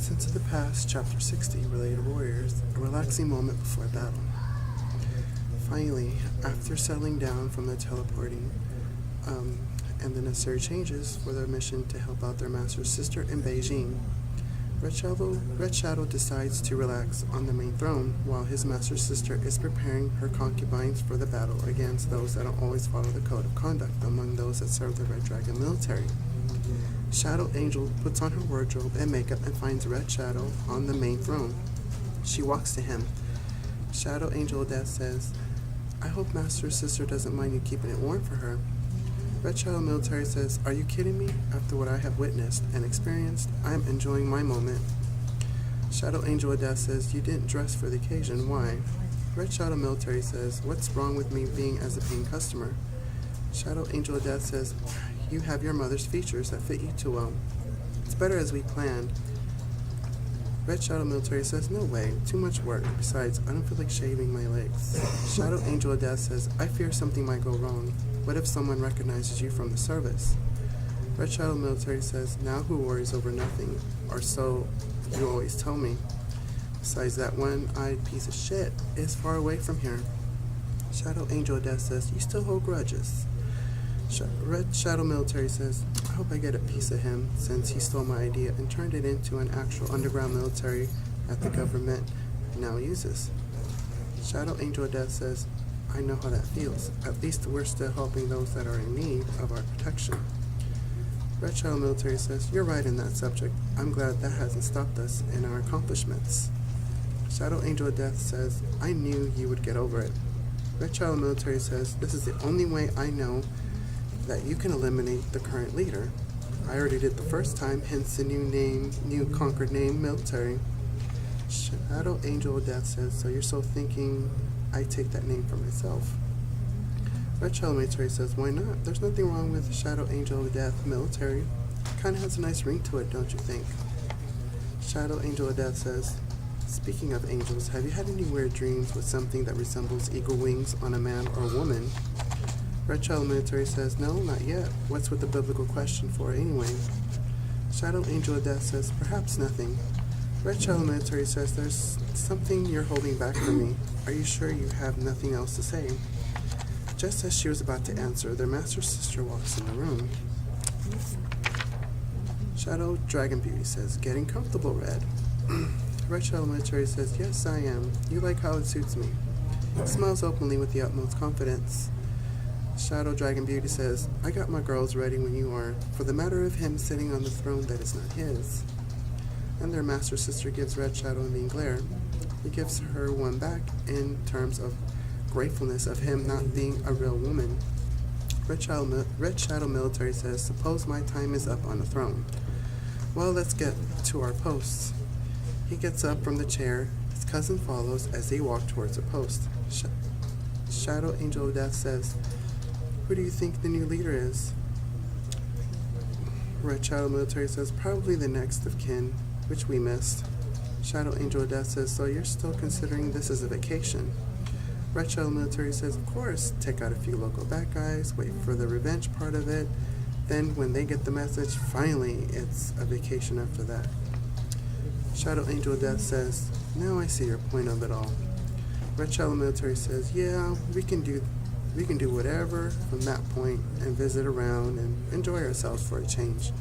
Since of the Past, Chapter 60, Related Warriors, a relaxing moment before battle. Finally, after settling down from the teleporting and the necessary changes for their mission to help out their master's sister in Beijing, Red Shadow decides to relax on the main throne while his master's sister is preparing her concubines for the battle against those that don't always follow the code of conduct among those that serve the Red Dragon military. Shadow Angel puts on her wardrobe and makeup and finds Red Shadow on the main throne. She walks to him. Shadow Angel Death says, "I hope Master's sister doesn't mind you keeping it warm for her." Red Shadow Military says, "Are you kidding me? After what I have witnessed and experienced, I am enjoying my moment." Shadow Angel of Death says, "You didn't dress for the occasion. Why?" Red Shadow Military says, "What's wrong with me being as a paying customer?" Shadow Angel of Death says, "You have your mother's features that fit you too well. It's better as we planned." Red Shadow Military says, "No way, too much work. Besides, I don't feel like shaving my legs." Shadow Angel of Death says, "I fear something might go wrong. What if someone recognizes you from the service?" Red Shadow Military says, "Now who worries over nothing? Or so you always tell me. Besides, that one-eyed piece of shit is far away from here." Shadow Angel of Death says, "You still hold grudges." Red Shadow Military says, "I hope I get a piece of him since he stole my idea and turned it into an actual underground military that the government now uses." Shadow Angel of Death says, "I know how that feels. At least we're still helping those that are in need of our protection." Red Shadow Military says, "You're right in that subject. I'm glad that hasn't stopped us in our accomplishments." Shadow Angel of Death says, "I knew you would get over it." Red Shadow Military says, "This is the only way I know that you can eliminate the current leader. I already did the first time, hence the new conquered name, military." Shadow Angel of Death says, "So you're still thinking I take that name for myself?" Red Shadow Military says, "Why not? There's nothing wrong with Shadow Angel of Death military. Kinda has a nice ring to it, don't you think?" Shadow Angel of Death says, "Speaking of angels, have you had any weird dreams with something that resembles eagle wings on a man or a woman?" Red Shadow Military says, "No, not yet. What's with the biblical question for anyway?" Shadow Angel of Death says, "Perhaps nothing." Red Shadow Military says, "There's something you're holding back from me. Are you sure you have nothing else to say?" Just as she was about to answer, their master's sister walks in the room. Shadow Dragon Beauty says, "Getting comfortable, Red." Red Shadow Military says, "Yes, I am. You like how it suits me." He smiles openly with the utmost confidence. Shadow Dragon Beauty says, "I got my girls ready when you are, for the matter of him sitting on the throne that is not his." And their master sister gives Red Shadow a mean glare. He gives her one back in terms of gratefulness of him not being a real woman. Red Shadow Military says, "Suppose my time is up on the throne. Well, let's get to our posts." He gets up from the chair. His cousin follows as they walk towards a post. Shadow Angel of Death says, "Who do you think the new leader is?" Red Shadow Military says, "Probably the next of kin, which we missed." Shadow Angel of Death says, "So you're still considering this as a vacation?" Red Shadow Military says, "Of course, take out a few local bad guys, wait for the revenge part of it, then when they get the message, finally it's a vacation after that." Shadow Angel of Death says, "Now I see your point of it all." Red Shadow Military says, "Yeah, we can do whatever from that point and visit around and enjoy ourselves for a change."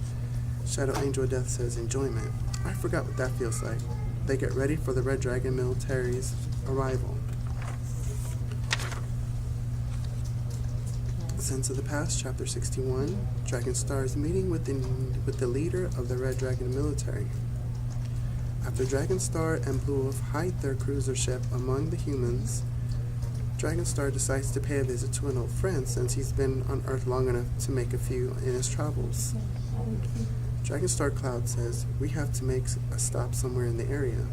Shadow Angel of Death says, "Enjoyment. I forgot what that feels like." They get ready for the Red Dragon military's arrival. Sense of the Past, Chapter 61, Dragon Star's meeting with the leader of the Red Dragon military. After Dragon Star and Blue Wolf hide their cruiser ship among the humans, Dragon Star decides to pay a visit to an old friend since he's been on Earth long enough to make a few in his travels. Dragon Star Cloud says, "We have to make a stop somewhere in the area."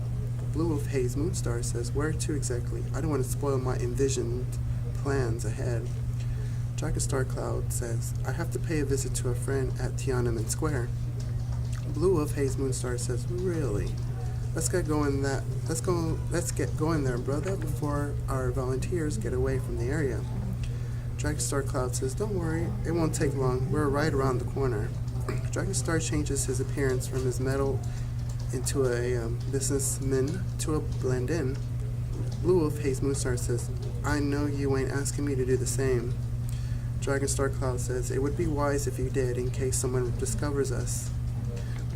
Blue Wolf Haze Moonstar says, "Where to exactly? I don't want to spoil my envisioned plans ahead." Dragon Star Cloud says, "I have to pay a visit to a friend at Tiananmen Square." Blue Wolf Haze Moonstar says, "Really? Let's get going there, brother, before our volunteers get away from the area." Dragonstar Cloud says, "Don't worry, it won't take long. We're right around the corner." Dragonstar changes his appearance from his metal into a businessman to a blend in. Blue Wolf Haze Moonstar says, I know you ain't asking me to do the same. Dragonstar Cloud says, it would be wise if you did in case someone discovers us.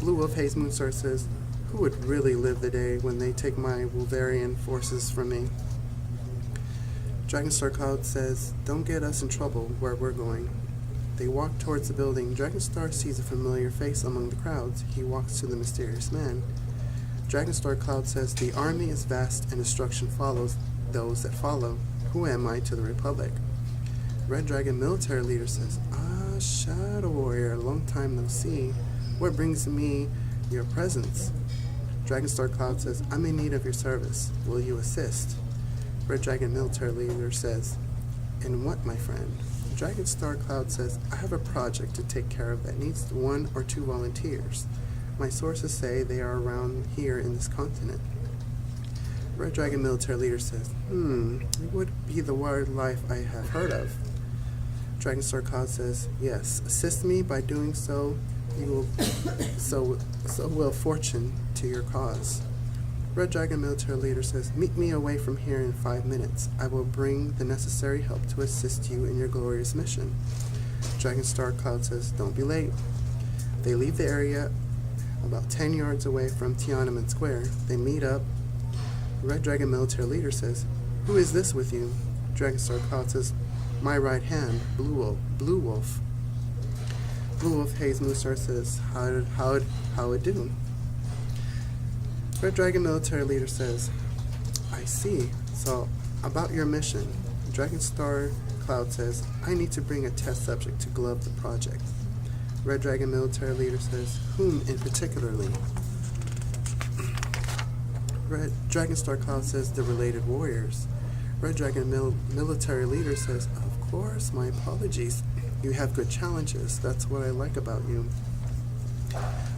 Blue Wolf Haze Moonstar says, who would really live the day when they take my Wolverian forces from me? Dragonstar Cloud says, don't get us in trouble where we're going. They walk towards the building. Dragonstar sees a familiar face among the crowds. He walks to the mysterious man. Dragonstar Cloud says, the army is vast and destruction follows those that follow. Who am I to the Republic? Red Dragon Military Leader says, Shadow Warrior, long time no see. What brings me your presence? Dragonstar Cloud says, I'm in need of your service. Will you assist? Red Dragon Military Leader says, in what, my friend? Dragonstar Cloud says, I have a project to take care of that needs 1 or 2 volunteers. My sources say they are around here in this continent. Red Dragon Military Leader says, it would be the wildlife I have heard of. Dragonstar Cloud says, yes, assist me by doing so, you will so will fortune to your cause. Red Dragon Military Leader says, meet me away from here in 5 minutes. I will bring the necessary help to assist you in your glorious mission. Dragonstar Cloud says, don't be late. They leave the area about 10 yards away from Tiananmen Square. They meet up. Red Dragon Military Leader says, who is this with you? Dragonstar Cloud says, my right hand, Blue Wolf. Blue Wolf Haze Moonstar says, how it do? Red Dragon Military Leader says, I see. So, about your mission. Dragonstar Cloud says, I need to bring a test subject to glove the project. Red Dragon Military Leader says, whom in particularly? Red Dragonstar Cloud says, the related warriors. Red Dragon Military Leader says, of course, my apologies. You have good challenges. That's what I like about you.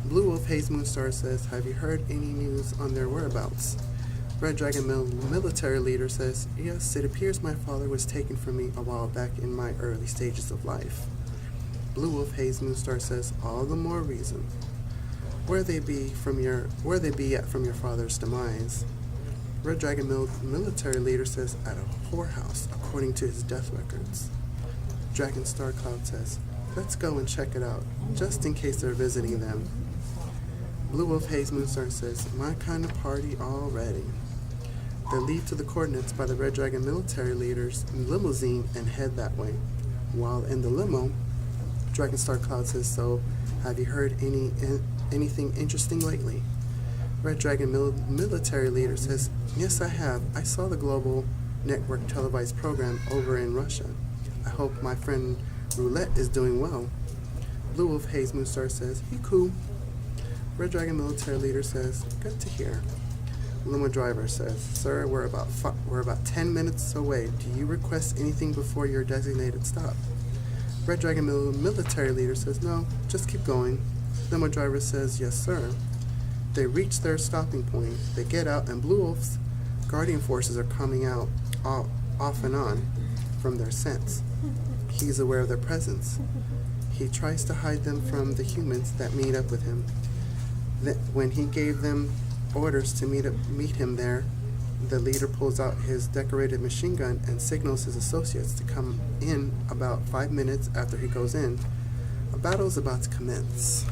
Blue Wolf Haze Moonstar says, have you heard any news on their whereabouts? Red Dragon Military Leader says, yes, it appears my father was taken from me a while back in my early stages of life. Blue Wolf Haze Moonstar says, all the more reason. Where they be at from your father's demise? Red Dragon Military Leader says, at a whorehouse, according to his death records. Dragonstar Cloud says, let's go and check it out, just in case they're visiting them. Blue Wolf Haze Moonstar says, my kind of party already. They leave to the coordinates by the Red Dragon Military Leader's limousine and head that way. While in the limo, Dragonstar Cloud says, so, have you heard anything interesting lately? Red Dragon Military Leader says, yes, I have. I saw the Global Network televised program over in Russia. I hope my friend Roulette is doing well. Blue Wolf Haze Moonstar says, he cool. Red Dragon Military Leader says, good to hear. Limo Driver says, sir, we're about 10 minutes away. Do you request anything before your designated stop? Red Dragon Military Leader says, no, just keep going. Limo Driver says, yes, sir. They reach their stopping point. They get out, and Blue Wolf's Guardian forces are coming out off and on from their scents. He's aware of their presence. He tries to hide them from the humans that meet up with him. When he gave them orders to meet him there, the leader pulls out his decorated machine gun and signals his associates to come in about 5 minutes after he goes in. A battle is about to commence.